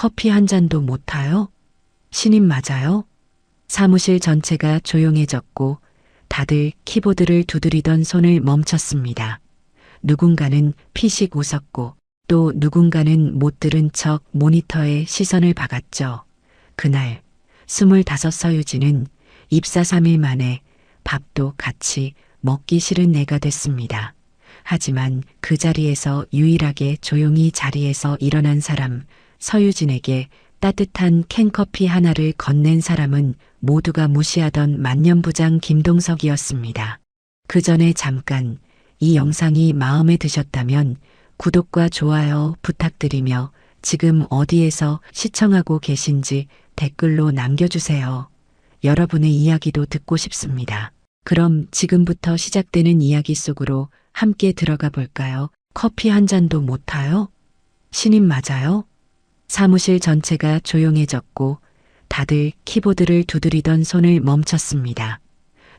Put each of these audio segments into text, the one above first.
커피 한 잔도 못 타요? 신임 맞아요? 사무실 전체가 조용해졌고 다들 키보드를 두드리던 손을 멈췄습니다. 누군가는 피식 웃었고 또 누군가는 못 들은 척 모니터에 시선을 박았죠. 그날 25 서유진은 입사 3일 만에 밥도 같이 먹기 싫은 애가 됐습니다. 하지만 그 자리에서 유일하게 조용히 자리에서 일어난 사람, 서유진에게 따뜻한 캔커피 하나를 건넨 사람은 모두가 무시하던 만년부장 김동석이었습니다. 그 전에 잠깐 이 영상이 마음에 드셨다면 구독과 좋아요 부탁드리며 지금 어디에서 시청하고 계신지 댓글로 남겨주세요. 여러분의 이야기도 듣고 싶습니다. 그럼 지금부터 시작되는 이야기 속으로 함께 들어가 볼까요? 커피 한 잔도 못 타요? 신임 맞아요? 사무실 전체가 조용해졌고 다들 키보드를 두드리던 손을 멈췄습니다.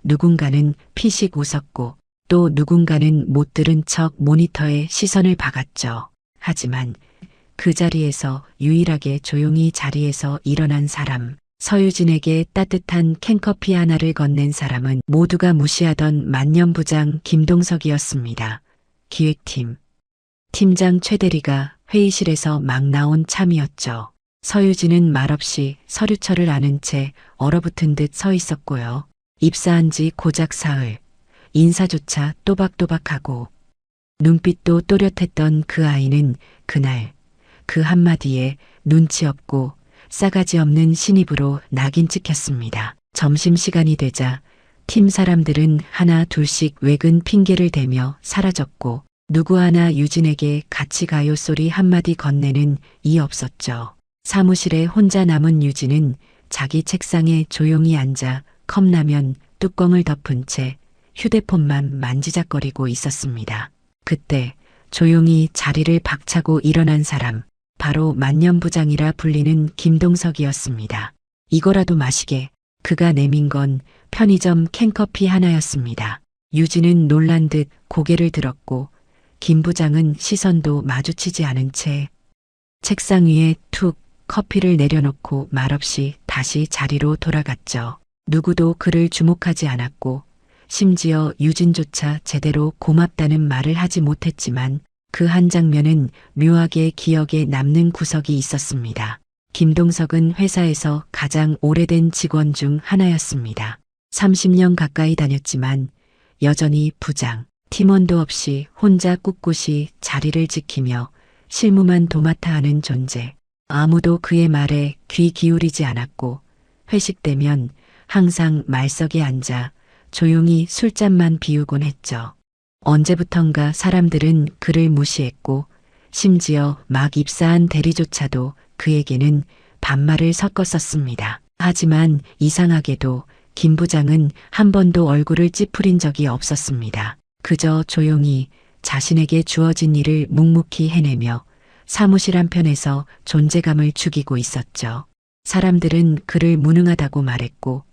누군가는 피식 웃었고 또 누군가는 못 들은 척 모니터에 시선을 박았죠. 하지만 그 자리에서 유일하게 조용히 자리에서 일어난 사람, 서유진에게 따뜻한 캔커피 하나를 건넨 사람은 모두가 무시하던 만년부장 김동석이었습니다. 기획팀 팀장 최대리가 회의실에서 막 나온 참이었죠. 서유진은 말없이 서류철을 아는 채 얼어붙은 듯 서 있었고요. 입사한 지 고작 사흘, 인사조차 또박또박하고 눈빛도 또렷했던 그 아이는 그날 그 한마디에 눈치 없고 싸가지 없는 신입으로 낙인 찍혔습니다. 점심시간이 되자 팀 사람들은 하나 둘씩 외근 핑계를 대며 사라졌고 누구 하나 유진에게 같이 가요 소리 한마디 건네는 이 없었죠. 사무실에 혼자 남은 유진은 자기 책상에 조용히 앉아 컵라면 뚜껑을 덮은 채 휴대폰만 만지작거리고 있었습니다. 그때 조용히 자리를 박차고 일어난 사람, 바로 만년부장이라 불리는 김동석이었습니다. 이거라도 마시게 그가 내민 건 편의점 캔커피 하나였습니다. 유진은 놀란 듯 고개를 들었고 김 부장은 시선도 마주치지 않은 채 책상 위에 툭 커피를 내려놓고 말없이 다시 자리로 돌아갔죠. 누구도 그를 주목하지 않았고 심지어 유진조차 제대로 고맙다는 말을 하지 못했지만 그 한 장면은 묘하게 기억에 남는 구석이 있었습니다. 김동석은 회사에서 가장 오래된 직원 중 하나였습니다. 30년 가까이 다녔지만 여전히 부장, 팀원도 없이 혼자 꿋꿋이 자리를 지키며 실무만 도맡아 하는 존재. 아무도 그의 말에 귀 기울이지 않았고 회식 때면 항상 말석에 앉아 조용히 술잔만 비우곤 했죠. 언제부턴가 사람들은 그를 무시했고 심지어 막 입사한 대리조차도 그에게는 반말을 섞었었습니다. 하지만 이상하게도 김 부장은 한 번도 얼굴을 찌푸린 적이 없었습니다. 그저 조용히 자신에게 주어진 일을 묵묵히 해내며 사무실 한편에서 존재감을 죽이고 있었죠. 사람들은 그를 무능하다고 말했고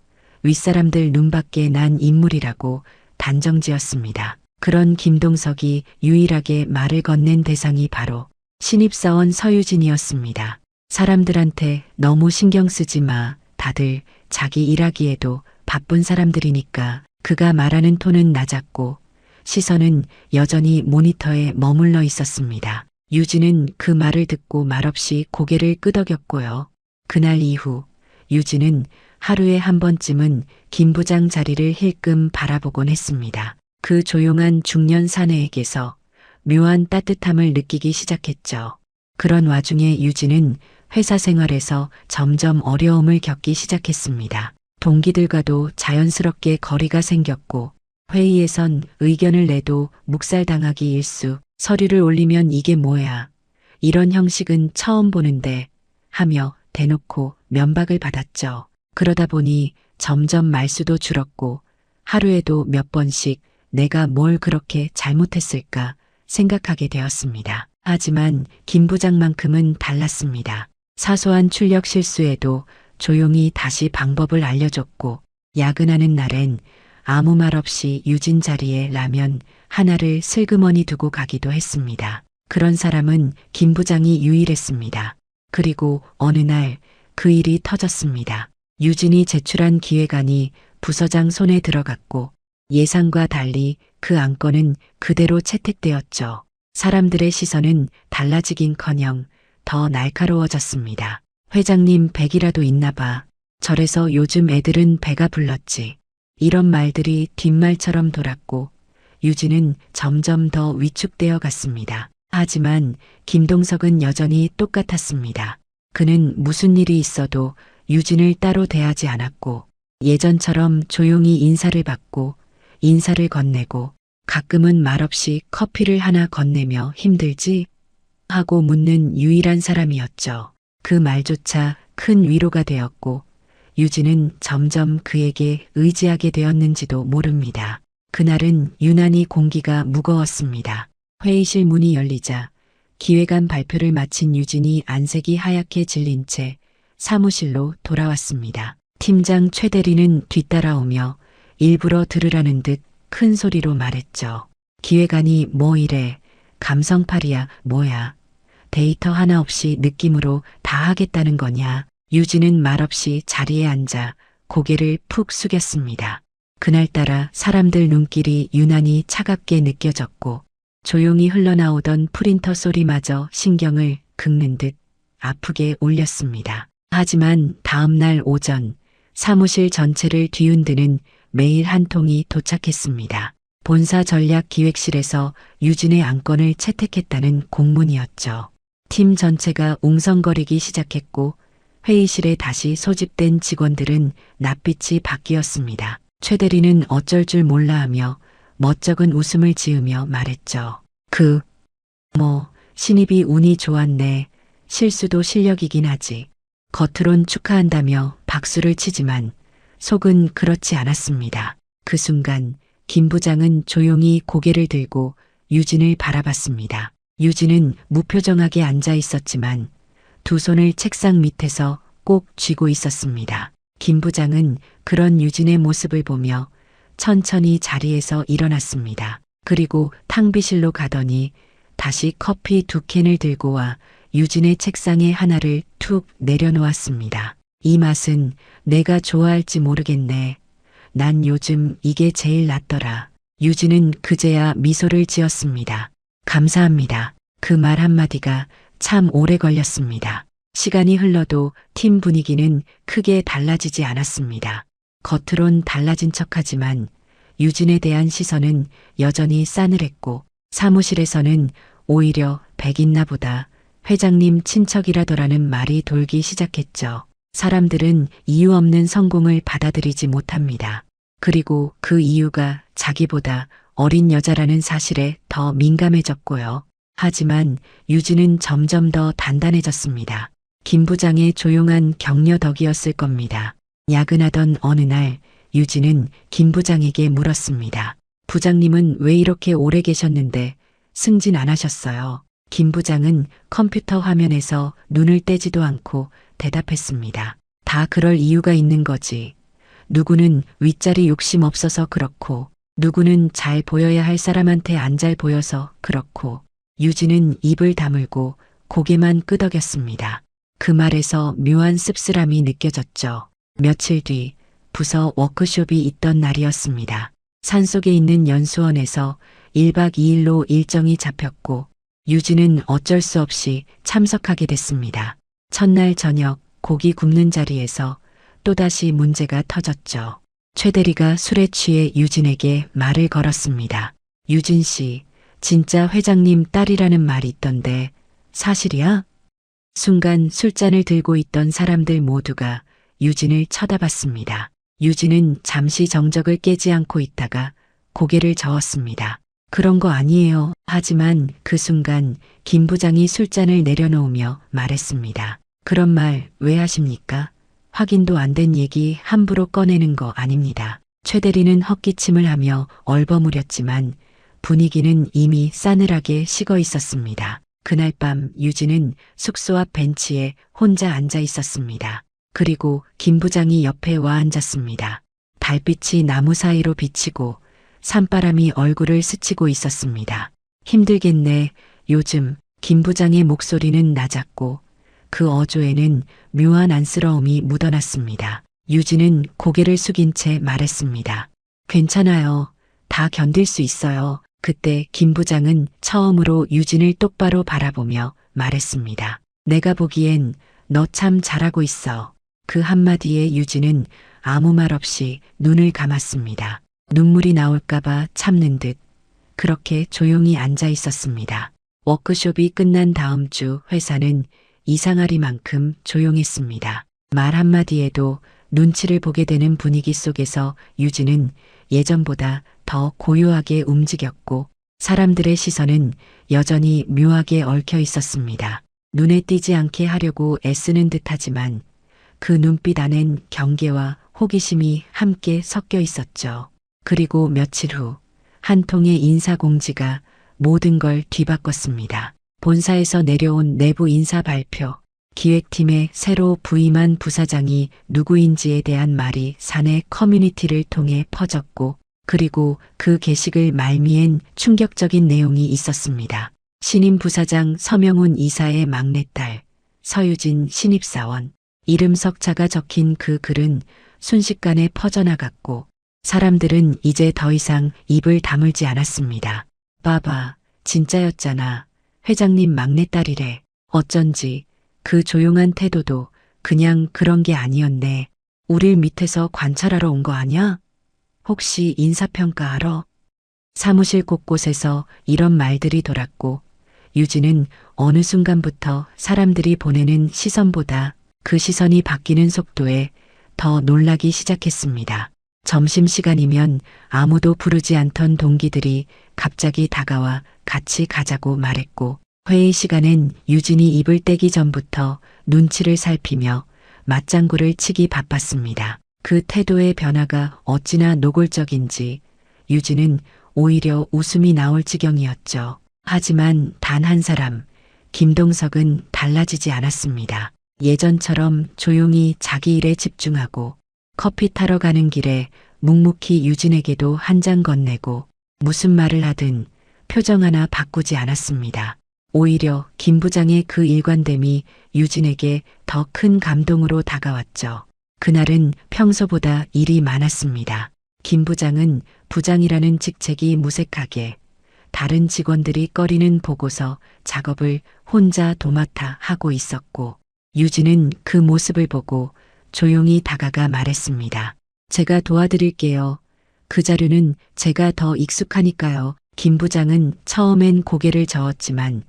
윗사람들 눈밖에 난 인물이라고 단정지었습니다. 그런 김동석이 유일하게 말을 건넨 대상이 바로 신입사원 서유진이었습니다. 사람들한테 너무 신경 쓰지 마. 다들 자기 일하기에도 바쁜 사람들이니까. 그가 말하는 톤은 낮았고 시선은 여전히 모니터에 머물러 있었습니다. 유진은 그 말을 듣고 말없이 고개를 끄덕였고요. 그날 이후 유진은 하루에 한 번쯤은 김 부장 자리를 힐끔 바라보곤 했습니다. 그 조용한 중년 사내에게서 묘한 따뜻함을 느끼기 시작했죠. 그런 와중에 유진은 회사 생활에서 점점 어려움을 겪기 시작했습니다. 동기들과도 자연스럽게 거리가 생겼고 회의에선 의견을 내도 묵살당하기 일쑤, 서류를 올리면 이게 뭐야. 이런 형식은 처음 보는데 하며 대놓고 면박을 받았죠. 그러다 보니 점점 말수도 줄었고 하루에도 몇 번씩 내가 뭘 그렇게 잘못했을까 생각하게 되었습니다. 하지만 김 부장만큼은 달랐습니다. 사소한 출력 실수에도 조용히 다시 방법을 알려줬고 야근하는 날엔 아무 말 없이 유진 자리에 라면 하나를 슬그머니 두고 가기도 했습니다. 그런 사람은 김 부장이 유일했습니다. 그리고 어느 날 그 일이 터졌습니다. 유진이 제출한 기획안이 부서장 손에 들어갔고 예상과 달리 그 안건은 그대로 채택되었죠. 사람들의 시선은 달라지긴커녕 더 날카로워졌습니다. 회장님 백이라도 있나 봐. 저래서 요즘 애들은 배가 불렀지. 이런 말들이 뒷말처럼 돌았고 유진은 점점 더 위축되어 갔습니다. 하지만 김동석은 여전히 똑같았습니다. 그는 무슨 일이 있어도 유진을 따로 대하지 않았고 예전처럼 조용히 인사를 받고 인사를 건네고 가끔은 말없이 커피를 하나 건네며 힘들지? 하고 묻는 유일한 사람이었죠. 그 말조차 큰 위로가 되었고 유진은 점점 그에게 의지하게 되었는지도 모릅니다. 그날은 유난히 공기가 무거웠습니다. 회의실 문이 열리자 기획안 발표를 마친 유진이 안색이 하얗게 질린 채 사무실로 돌아왔습니다. 팀장 최 대리는 뒤따라오며 일부러 들으라는 듯 큰 소리로 말했죠. 기획안이 뭐 이래. 감성팔이야 뭐야. 데이터 하나 없이 느낌으로 다 하겠다는 거냐. 유진은 말없이 자리에 앉아 고개를 푹 숙였습니다. 그날따라 사람들 눈길이 유난히 차갑게 느껴졌고 조용히 흘러나오던 프린터 소리마저 신경을 긁는 듯 아프게 울렸습니다. 하지만 다음 날 오전 사무실 전체를 뒤흔드는 메일 한 통이 도착했습니다. 본사 전략기획실에서 유진의 안건을 채택했다는 공문이었죠. 팀 전체가 웅성거리기 시작했고 회의실에 다시 소집된 직원들은 낯빛이 바뀌었습니다. 최 대리는 어쩔 줄 몰라 하며 멋쩍은 웃음을 지으며 말했죠. 신입이 운이 좋았네. 실수도 실력이긴 하지. 겉으론 축하한다며 박수를 치지만 속은 그렇지 않았습니다. 그 순간 김 부장은 조용히 고개를 들고 유진을 바라봤습니다. 유진은 무표정하게 앉아 있었지만 두 손을 책상 밑에서 꼭 쥐고 있었습니다. 김 부장은 그런 유진의 모습을 보며 천천히 자리에서 일어났습니다. 그리고 탕비실로 가더니 다시 커피 2캔을 들고 와 유진의 책상에 하나를 툭 내려놓았습니다. 이 맛은 내가 좋아할지 모르겠네. 난 요즘 이게 제일 낫더라. 유진은 그제야 미소를 지었습니다. 감사합니다. 그 말 한마디가 참 오래 걸렸습니다. 시간이 흘러도 팀 분위기는 크게 달라지지 않았습니다. 겉으론 달라진 척하지만 유진에 대한 시선은 여전히 싸늘했고 사무실에서는 오히려 백있나 보다 회장님 친척이라더라는 말이 돌기 시작했죠. 사람들은 이유 없는 성공을 받아들이지 못합니다. 그리고 그 이유가 자기보다 어린 여자라는 사실에 더 민감해졌고요. 하지만 유진은 점점 더 단단해졌습니다. 김 부장의 조용한 격려 덕이었을 겁니다. 야근하던 어느 날 유진은 김 부장에게 물었습니다. 부장님은 왜 이렇게 오래 계셨는데 승진 안 하셨어요? 김 부장은 컴퓨터 화면에서 눈을 떼지도 않고 대답했습니다. 다 그럴 이유가 있는 거지. 누구는 윗자리 욕심 없어서 그렇고 누구는 잘 보여야 할 사람한테 안 잘 보여서 그렇고. 유진은 입을 다물고 고개만 끄덕였습니다. 그 말에서 묘한 씁쓸함이 느껴졌죠. 며칠 뒤 부서 워크숍이 있던 날이었습니다. 산속에 있는 연수원에서 1박 2일로 일정이 잡혔고 유진은 어쩔 수 없이 참석하게 됐습니다. 첫날 저녁 고기 굽는 자리에서 또다시 문제가 터졌죠. 최 대리가 술에 취해 유진에게 말을 걸었습니다. 유진 씨, 진짜 회장님 딸이라는 말이 있던데 사실이야? 순간 술잔을 들고 있던 사람들 모두가 유진을 쳐다봤습니다. 유진은 잠시 정적을 깨지 않고 있다가 고개를 저었습니다. 그런 거 아니에요. 하지만 그 순간 김 부장이 술잔을 내려놓으며 말했습니다. 그런 말 왜 하십니까? 확인도 안 된 얘기 함부로 꺼내는 거 아닙니다. 최 대리는 헛기침을 하며 얼버무렸지만 분위기는 이미 싸늘하게 식어 있었습니다. 그날 밤 유진은 숙소 앞 벤치에 혼자 앉아 있었습니다. 그리고 김 부장이 옆에 와 앉았습니다. 달빛이 나무 사이로 비치고 산바람이 얼굴을 스치고 있었습니다. 힘들겠네. 요즘 김 부장의 목소리는 낮았고 그 어조에는 묘한 안쓰러움이 묻어났습니다. 유진은 고개를 숙인 채 말했습니다. 괜찮아요. 다 견딜 수 있어요. 그때 김 부장은 처음으로 유진을 똑바로 바라보며 말했습니다. 내가 보기엔 너 참 잘하고 있어. 그 한마디에 유진은 아무 말 없이 눈을 감았습니다. 눈물이 나올까봐 참는 듯 그렇게 조용히 앉아 있었습니다. 워크숍이 끝난 다음 주 회사는 이상하리만큼 조용했습니다. 말 한마디에도 눈치를 보게 되는 분위기 속에서 유진은 예전보다 더 고요하게 움직였고 사람들의 시선은 여전히 묘하게 얽혀 있었습니다. 눈에 띄지 않게 하려고 애쓰는 듯하지만 그 눈빛 안엔 경계와 호기심이 함께 섞여 있었죠. 그리고 며칠 후 한 통의 인사공지가 모든 걸 뒤바꿨습니다. 본사에서 내려온 내부 인사 발표. 기획팀에 새로 부임한 부사장이 누구인지에 대한 말이 사내 커뮤니티를 통해 퍼졌고 그리고 그 게시글 말미엔 충격적인 내용이 있었습니다. 신임 부사장 서명훈 이사의 막내딸 서유진 신입사원 이름 석자가 적힌 그 글은 순식간에 퍼져나갔고 사람들은 이제 더 이상 입을 다물지 않았습니다. 봐봐, 진짜였잖아. 회장님 막내딸이래. 어쩐지 그 조용한 태도도 그냥 그런 게 아니었네. 우릴 밑에서 관찰하러 온 거 아냐? 혹시 인사평가 하러? 사무실 곳곳에서 이런 말들이 돌았고 유진은 어느 순간부터 사람들이 보내는 시선보다 그 시선이 바뀌는 속도에 더 놀라기 시작했습니다. 점심시간이면 아무도 부르지 않던 동기들이 갑자기 다가와 같이 가자고 말했고 회의 시간엔 유진이 입을 떼기 전부터 눈치를 살피며 맞장구를 치기 바빴습니다. 그 태도의 변화가 어찌나 노골적인지 유진은 오히려 웃음이 나올 지경이었죠. 하지만 단 한 사람, 김동석은 달라지지 않았습니다. 예전처럼 조용히 자기 일에 집중하고 커피 타러 가는 길에 묵묵히 유진에게도 한 잔 건네고 무슨 말을 하든 표정 하나 바꾸지 않았습니다. 오히려 김 부장의 그 일관됨이 유진에게 더 큰 감동으로 다가왔죠. 그날은 평소보다 일이 많았습니다. 김 부장은 부장이라는 직책이 무색하게 다른 직원들이 꺼리는 보고서 작업을 혼자 도맡아 하고 있었고 유진은 그 모습을 보고 조용히 다가가 말했습니다. 제가 도와드릴게요. 그 자료는 제가 더 익숙하니까요. 김 부장은 처음엔 고개를 저었지만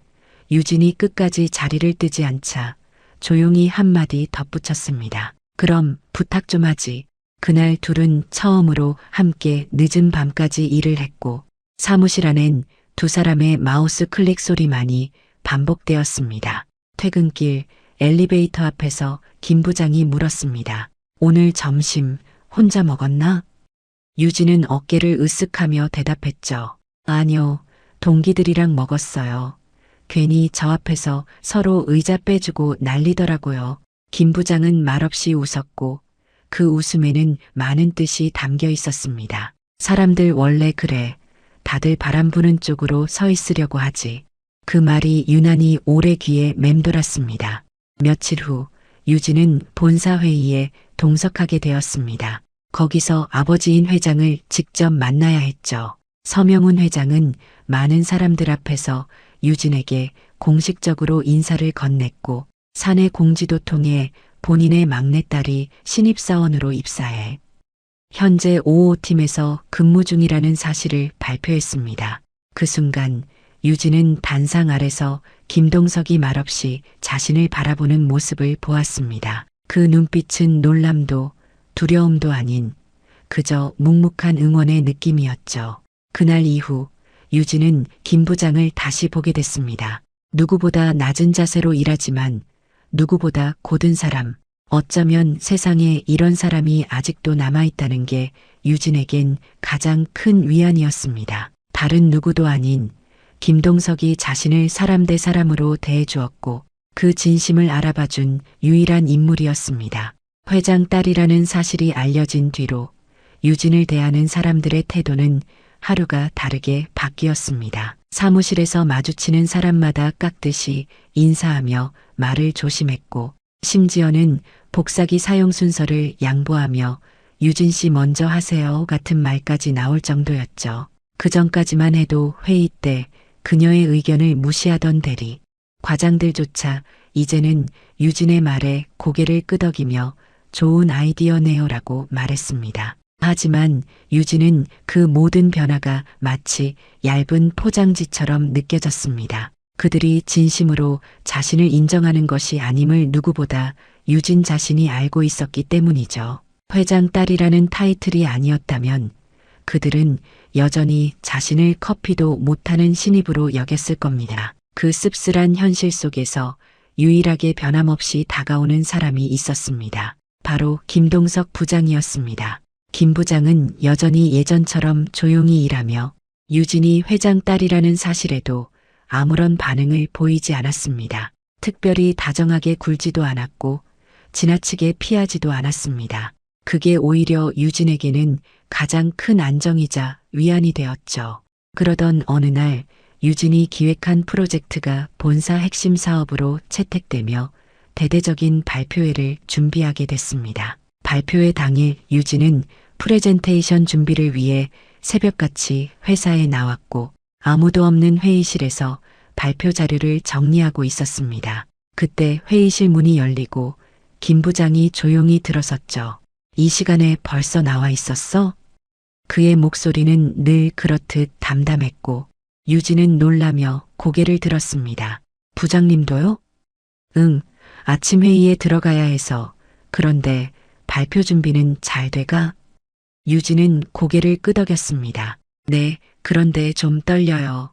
유진이 끝까지 자리를 뜨지 않자 조용히 한마디 덧붙였습니다. 그럼 부탁 좀 하지. 그날 둘은 처음으로 함께 늦은 밤까지 일을 했고 사무실 안엔 두 사람의 마우스 클릭 소리만이 반복되었습니다. 퇴근길 엘리베이터 앞에서 김 부장이 물었습니다. 오늘 점심 혼자 먹었나? 유진은 어깨를 으쓱하며 대답했죠. 아니요, 동기들이랑 먹었어요. 괜히 저 앞에서 서로 의자 빼주고 난리더라고요. 김 부장은 말없이 웃었고 그 웃음에는 많은 뜻이 담겨 있었습니다. 사람들 원래 그래. 다들 바람 부는 쪽으로 서 있으려고 하지. 그 말이 유난히 오래 귀에 맴돌았습니다. 며칠 후 유진은 본사 회의에 동석하게 되었습니다. 거기서 아버지인 회장을 직접 만나야 했죠. 서명훈 회장은 많은 사람들 앞에서 유진에게 공식적으로 인사를 건넸고 사내 공지도 통해 본인의 막내딸이 신입사원으로 입사해 현재 5호팀에서 근무 중이라는 사실을 발표했습니다. 그 순간 유진은 단상 아래서 김동석이 말없이 자신을 바라보는 모습을 보았습니다. 그 눈빛은 놀람도 두려움도 아닌 그저 묵묵한 응원의 느낌이었죠. 그날 이후 유진은 김 부장을 다시 보게 됐습니다. 누구보다 낮은 자세로 일하지만 누구보다 고든 사람, 어쩌면 세상에 이런 사람이 아직도 남아있다는 게 유진에겐 가장 큰 위안이었습니다. 다른 누구도 아닌 김동석이 자신을 사람 대 사람으로 대해주었고 그 진심을 알아봐준 유일한 인물이었습니다. 회장 딸이라는 사실이 알려진 뒤로 유진을 대하는 사람들의 태도는 하루가 다르게 바뀌었습니다. 사무실에서 마주치는 사람마다 깍듯이 인사하며 말을 조심했고, 심지어는 복사기 사용 순서를 양보하며 유진 씨 먼저 하세요 같은 말까지 나올 정도였죠. 그 전까지만 해도 회의 때 그녀의 의견을 무시하던 대리, 과장들조차 이제는 유진의 말에 고개를 끄덕이며 좋은 아이디어네요라고 말했습니다. 하지만 유진은 그 모든 변화가 마치 얇은 포장지처럼 느껴졌습니다. 그들이 진심으로 자신을 인정하는 것이 아님을 누구보다 유진 자신이 알고 있었기 때문이죠. 회장 딸이라는 타이틀이 아니었다면 그들은 여전히 자신을 커피도 못하는 신입으로 여겼을 겁니다. 그 씁쓸한 현실 속에서 유일하게 변함없이 다가오는 사람이 있었습니다. 바로 김동석 부장이었습니다. 김 부장은 여전히 예전처럼 조용히 일하며 유진이 회장 딸이라는 사실에도 아무런 반응을 보이지 않았습니다. 특별히 다정하게 굴지도 않았고 지나치게 피하지도 않았습니다. 그게 오히려 유진에게는 가장 큰 안정이자 위안이 되었죠. 그러던 어느 날 유진이 기획한 프로젝트가 본사 핵심 사업으로 채택되며 대대적인 발표회를 준비하게 됐습니다. 발표회 당일 유진은 프레젠테이션 준비를 위해 새벽같이 회사에 나왔고 아무도 없는 회의실에서 발표 자료를 정리하고 있었습니다. 그때 회의실 문이 열리고 김 부장이 조용히 들어섰죠. 이 시간에 벌써 나와 있었어? 그의 목소리는 늘 그렇듯 담담했고 유진은 놀라며 고개를 들었습니다. 부장님도요? 응, 아침 회의에 들어가야 해서. 그런데 발표 준비는 잘 돼가? 유진은 고개를 끄덕였습니다. 네, 그런데 좀 떨려요.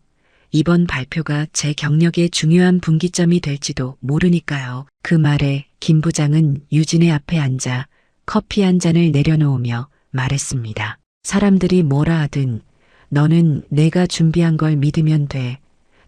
이번 발표가 제 경력의 중요한 분기점이 될지도 모르니까요. 그 말에 김 부장은 유진의 앞에 앉아 커피 한 잔을 내려놓으며 말했습니다. 사람들이 뭐라 하든 너는 내가 준비한 걸 믿으면 돼.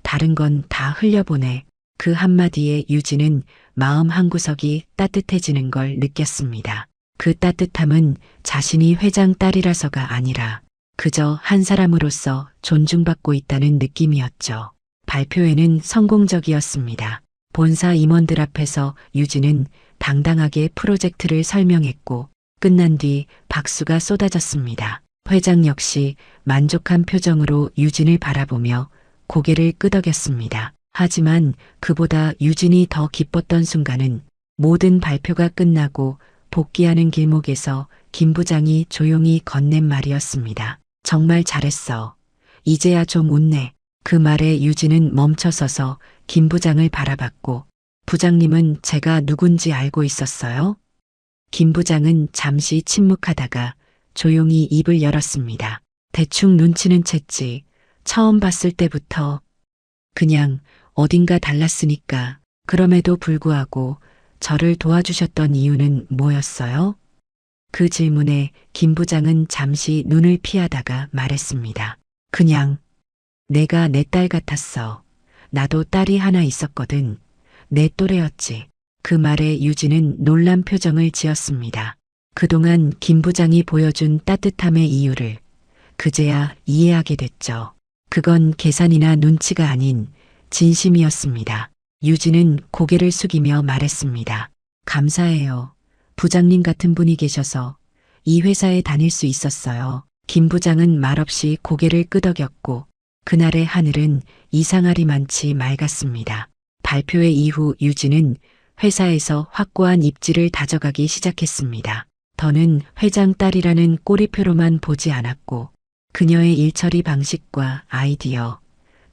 다른 건 다 흘려보내. 그 한마디에 유진은 마음 한구석이 따뜻해지는 걸 느꼈습니다. 그 따뜻함은 자신이 회장 딸이라서가 아니라 그저 한 사람으로서 존중받고 있다는 느낌이었죠. 발표회는 성공적이었습니다. 본사 임원들 앞에서 유진은 당당하게 프로젝트를 설명했고 끝난 뒤 박수가 쏟아졌습니다. 회장 역시 만족한 표정으로 유진을 바라보며 고개를 끄덕였습니다. 하지만 그보다 유진이 더 기뻤던 순간은 모든 발표가 끝나고 복귀하는 길목에서 김 부장이 조용히 건넨 말이었습니다. 정말 잘했어. 이제야 좀 웃네. 그 말에 유진은 멈춰서서 김 부장을 바라봤고 부장님은 제가 누군지 알고 있었어요? 김 부장은 잠시 침묵하다가 조용히 입을 열었습니다. 대충 눈치는 챘지. 처음 봤을 때부터 그냥 어딘가 달랐으니까. 그럼에도 불구하고 저를 도와주셨던 이유는 뭐였어요? 그 질문에 김 부장은 잠시 눈을 피하다가 말했습니다. 그냥 내가 내 딸 같았어. 나도 딸이 하나 있었거든. 내 또래였지. 그 말에 유진은 놀란 표정을 지었습니다. 그동안 김 부장이 보여준 따뜻함의 이유를 그제야 이해하게 됐죠. 그건 계산이나 눈치가 아닌 진심이었습니다. 유진은 고개를 숙이며 말했습니다. 감사해요. 부장님 같은 분이 계셔서 이 회사에 다닐 수 있었어요. 김 부장은 말없이 고개를 끄덕였고 그날의 하늘은 이상하리만치 맑았습니다. 발표회 이후 유진은 회사에서 확고한 입지를 다져가기 시작했습니다. 더는 회장 딸이라는 꼬리표로만 보지 않았고 그녀의 일처리 방식과 아이디어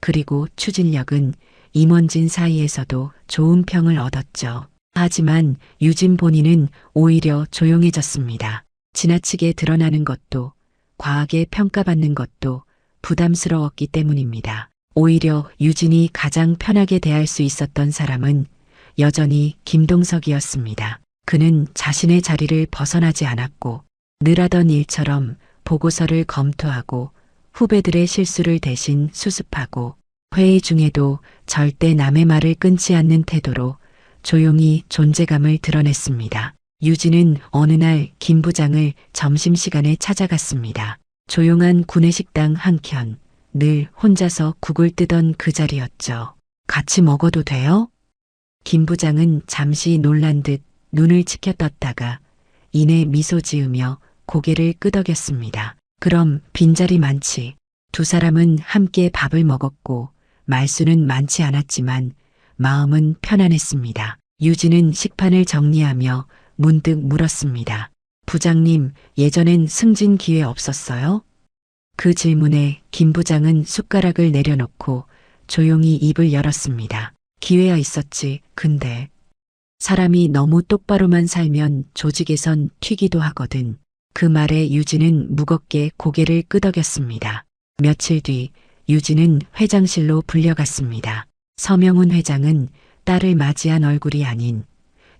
그리고 추진력은 임원진 사이에서도 좋은 평을 얻었죠. 하지만 유진 본인은 오히려 조용해졌습니다. 지나치게 드러나는 것도 과하게 평가받는 것도 부담스러웠기 때문입니다. 오히려 유진이 가장 편하게 대할 수 있었던 사람은 여전히 김동석이었습니다. 그는 자신의 자리를 벗어나지 않았고 늘 하던 일처럼 보고서를 검토하고 후배들의 실수를 대신 수습하고 회의 중에도 절대 남의 말을 끊지 않는 태도로 조용히 존재감을 드러냈습니다. 유진은 어느 날 김 부장을 점심시간에 찾아갔습니다. 조용한 구내식당 한켠, 늘 혼자서 국을 뜨던 그 자리였죠. 같이 먹어도 돼요? 김 부장은 잠시 놀란 듯 눈을 치켜떴다가 이내 미소 지으며 고개를 끄덕였습니다. 그럼 빈자리 많지. 두 사람은 함께 밥을 먹었고 말수는 많지 않았지만 마음은 편안했습니다. 유진은 식판을 정리하며 문득 물었습니다. 부장님, 예전엔 승진 기회 없었어요? 그 질문에 김 부장은 숟가락을 내려놓고 조용히 입을 열었습니다. 기회야 있었지. 근데 사람이 너무 똑바로만 살면 조직에선 튀기도 하거든. 그 말에 유진은 무겁게 고개를 끄덕였습니다. 며칠 뒤 유진은 회장실로 불려갔습니다. 서명훈 회장은 딸을 맞이한 얼굴이 아닌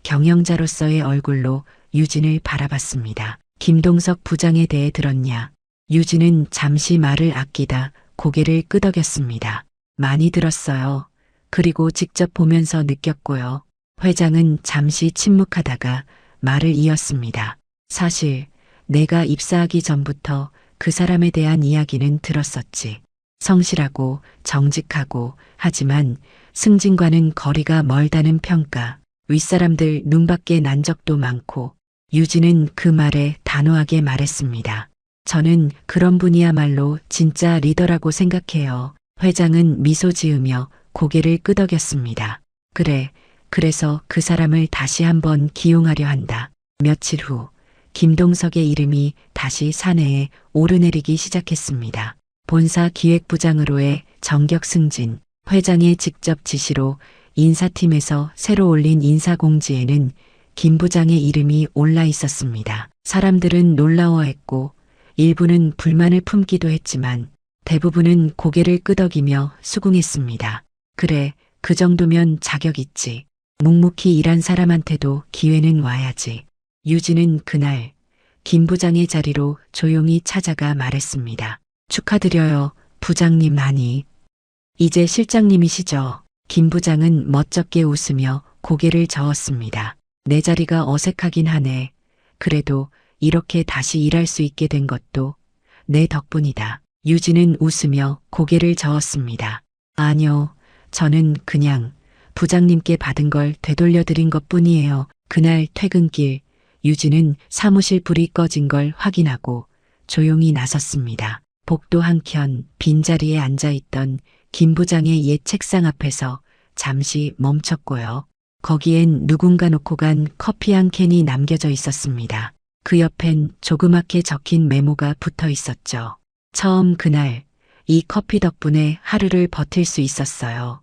경영자로서의 얼굴로 유진을 바라봤습니다. 김동석 부장에 대해 들었냐? 유진은 잠시 말을 아끼다 고개를 끄덕였습니다. 많이 들었어요. 그리고 직접 보면서 느꼈고요. 회장은 잠시 침묵하다가 말을 이었습니다. 사실 내가 입사하기 전부터 그 사람에 대한 이야기는 들었었지. 성실하고 정직하고 하지만 승진과는 거리가 멀다는 평가. 윗사람들 눈밖에 난 적도 많고 유진은 그 말에 단호하게 말했습니다. 저는 그런 분이야말로 진짜 리더라고 생각해요. 회장은 미소 지으며 고개를 끄덕였습니다. 그래, 그래서 그 사람을 다시 한번 기용하려 한다. 며칠 후 김동석의 이름이 다시 사내에 오르내리기 시작했습니다. 본사 기획부장으로의 정격 승진, 회장의 직접 지시로 인사팀에서 새로 올린 인사공지에는 김 부장의 이름이 올라 있었습니다. 사람들은 놀라워했고 일부는 불만을 품기도 했지만 대부분은 고개를 끄덕이며 수긍했습니다. 그래, 그 정도면 자격 있지. 묵묵히 일한 사람한테도 기회는 와야지. 유진은 그날 김 부장의 자리로 조용히 찾아가 말했습니다. 축하드려요, 부장님. 아니, 이제 실장님이시죠. 김 부장은 멋쩍게 웃으며 고개를 저었습니다. 내 자리가 어색하긴 하네. 그래도 이렇게 다시 일할 수 있게 된 것도 내 덕분이다. 유진은 웃으며 고개를 저었습니다. 아니요, 저는 그냥 부장님께 받은 걸 되돌려드린 것뿐이에요. 그날 퇴근길 유진은 사무실 불이 꺼진 걸 확인하고 조용히 나섰습니다. 복도 한켠 빈자리에 앉아있던 김 부장의 옛 책상 앞에서 잠시 멈췄고요. 거기엔 누군가 놓고 간 커피 한 캔이 남겨져 있었습니다. 그 옆엔 조그맣게 적힌 메모가 붙어 있었죠. 처음 그날 이 커피 덕분에 하루를 버틸 수 있었어요.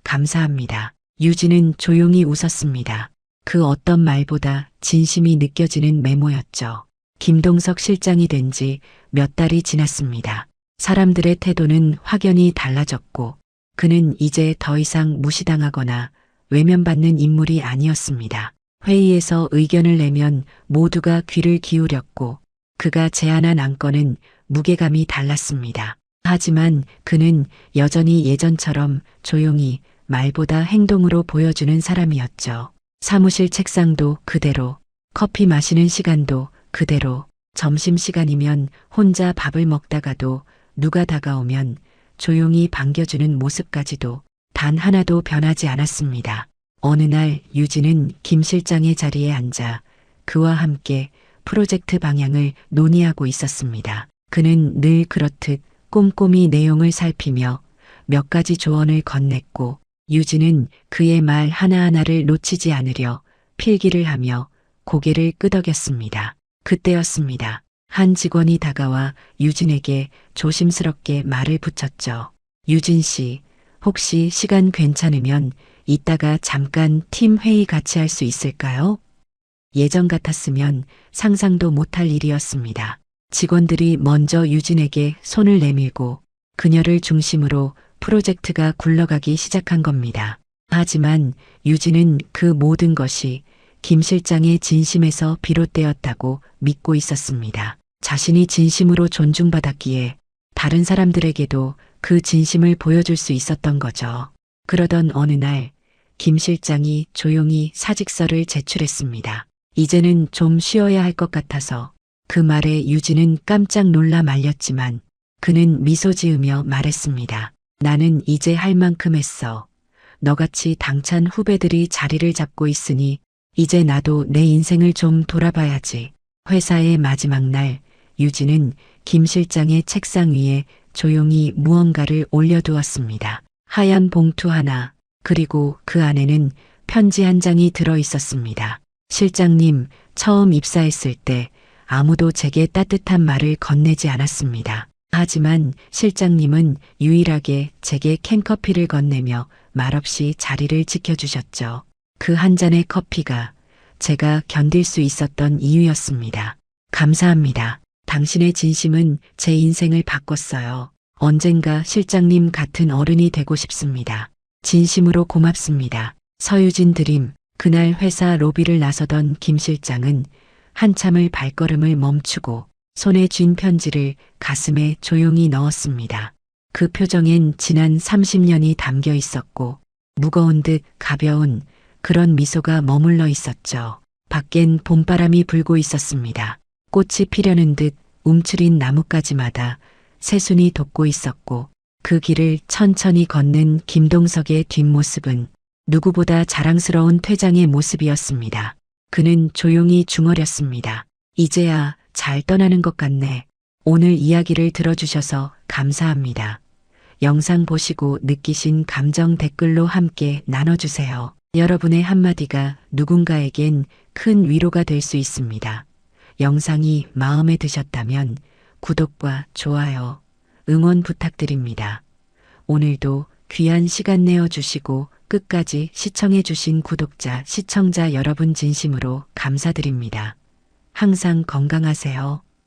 감사합니다. 유진은 조용히 웃었습니다. 그 어떤 말보다 진심이 느껴지는 메모였죠. 김동석 실장이 된 지 몇 달이 지났습니다. 사람들의 태도는 확연히 달라졌고 그는 이제 더 이상 무시당하거나 외면받는 인물이 아니었습니다. 회의에서 의견을 내면 모두가 귀를 기울였고 그가 제안한 안건은 무게감이 달랐습니다. 하지만 그는 여전히 예전처럼 조용히 말보다 행동으로 보여주는 사람이었죠. 사무실 책상도 그대로, 커피 마시는 시간도 그대로, 점심시간이면 혼자 밥을 먹다가도 누가 다가오면 조용히 반겨주는 모습까지도 단 하나도 변하지 않았습니다. 어느 날 유진은 김 실장의 자리에 앉아 그와 함께 프로젝트 방향을 논의하고 있었습니다. 그는 늘 그렇듯 꼼꼼히 내용을 살피며 몇 가지 조언을 건넸고 유진은 그의 말 하나하나를 놓치지 않으려 필기를 하며 고개를 끄덕였습니다. 그때였습니다. 한 직원이 다가와 유진에게 조심스럽게 말을 붙였죠. 유진 씨, 혹시 시간 괜찮으면 이따가 잠깐 팀 회의 같이 할 수 있을까요? 예전 같았으면 상상도 못할 일이었습니다. 직원들이 먼저 유진에게 손을 내밀고 그녀를 중심으로 프로젝트가 굴러가기 시작한 겁니다. 하지만 유진은 그 모든 것이 김 실장의 진심에서 비롯되었다고 믿고 있었습니다. 자신이 진심으로 존중받았기에 다른 사람들에게도 그 진심을 보여줄 수 있었던 거죠. 그러던 어느 날 김 실장이 조용히 사직서를 제출했습니다. 이제는 좀 쉬어야 할 것 같아서 그 말에 유진은 깜짝 놀라 말렸지만 그는 미소 지으며 말했습니다. 나는 이제 할 만큼 했어. 너같이 당찬 후배들이 자리를 잡고 있으니 이제 나도 내 인생을 좀 돌아봐야지. 회사의 마지막 날 유진은 김 실장의 책상 위에 조용히 무언가를 올려두었습니다. 하얀 봉투 하나, 그리고 그 안에는 편지 한 장이 들어 있었습니다. 실장님, 처음 입사했을 때 아무도 제게 따뜻한 말을 건네지 않았습니다. 하지만 실장님은 유일하게 제게 캔커피를 건네며 말없이 자리를 지켜주셨죠. 그 한 잔의 커피가 제가 견딜 수 있었던 이유였습니다. 감사합니다. 당신의 진심은 제 인생을 바꿨어요. 언젠가 실장님 같은 어른이 되고 싶습니다. 진심으로 고맙습니다. 서유진 드림. 그날 회사 로비를 나서던 김 실장은 한참을 발걸음을 멈추고 손에 쥔 편지를 가슴에 조용히 넣었습니다. 그 표정엔 지난 30년이 담겨 있었고 무거운 듯 가벼운 그런 미소가 머물러 있었죠. 밖엔 봄바람이 불고 있었습니다. 꽃이 피려는 듯 움츠린 나뭇가지마다 새순이 돋고 있었고 그 길을 천천히 걷는 김동석의 뒷모습은 누구보다 자랑스러운 퇴장의 모습이었습니다. 그는 조용히 중얼였습니다. 이제야 잘 떠나는 것 같네. 오늘 이야기를 들어주셔서 감사합니다. 영상 보시고 느끼신 감정 댓글로 함께 나눠주세요. 여러분의 한마디가 누군가에겐 큰 위로가 될 수 있습니다. 영상이 마음에 드셨다면 구독과 좋아요, 응원 부탁드립니다. 오늘도 귀한 시간 내어주시고 끝까지 시청해주신 구독자, 시청자 여러분 진심으로 감사드립니다. 항상 건강하세요.